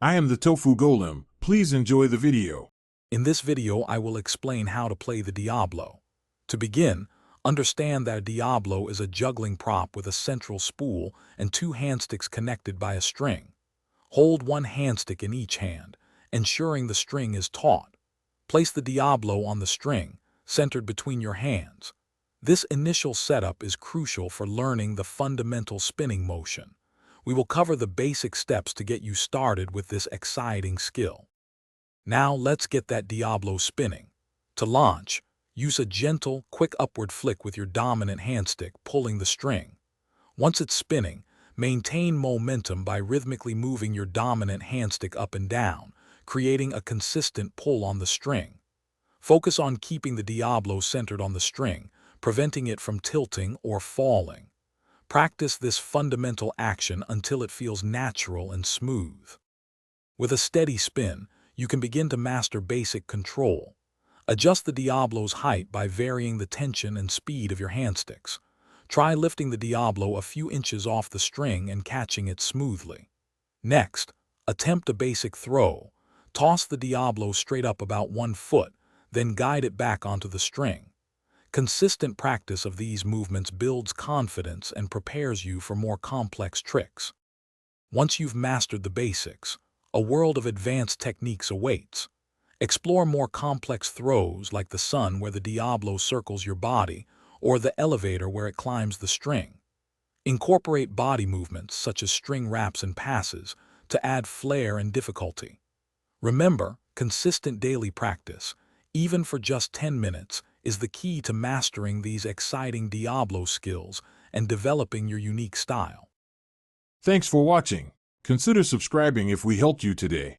I am the Tofu Golem. Please enjoy the video. In this video, I will explain how to play the Diablo. To begin, understand that a Diablo is a juggling prop with a central spool and two handsticks connected by a string. Hold one handstick in each hand, ensuring the string is taut. Place the Diablo on the string, centered between your hands. This initial setup is crucial for learning the fundamental spinning motion. We will cover the basic steps to get you started with this exciting skill. Now let's get that Diablo spinning. To launch, use a gentle, quick upward flick with your dominant handstick pulling the string. Once it's spinning, maintain momentum by rhythmically moving your dominant handstick up and down, creating a consistent pull on the string. Focus on keeping the Diablo centered on the string, preventing it from tilting or falling. Practice this fundamental action until it feels natural and smooth. With a steady spin, you can begin to master basic control. Adjust the Diablo's height by varying the tension and speed of your handsticks. Try lifting the Diablo a few inches off the string and catching it smoothly. Next, attempt a basic throw. Toss the Diablo straight up about 1 foot, then guide it back onto the string. Consistent practice of these movements builds confidence and prepares you for more complex tricks. Once you've mastered the basics, a world of advanced techniques awaits. Explore more complex throws like the sun where the Diablo circles your body or the elevator where it climbs the string. Incorporate body movements such as string wraps and passes to add flair and difficulty. Remember, consistent daily practice, even for just 10 minutes, is the key to mastering these exciting Diablo skills and developing your unique style. Thanks for watching. Consider subscribing if we helped you today.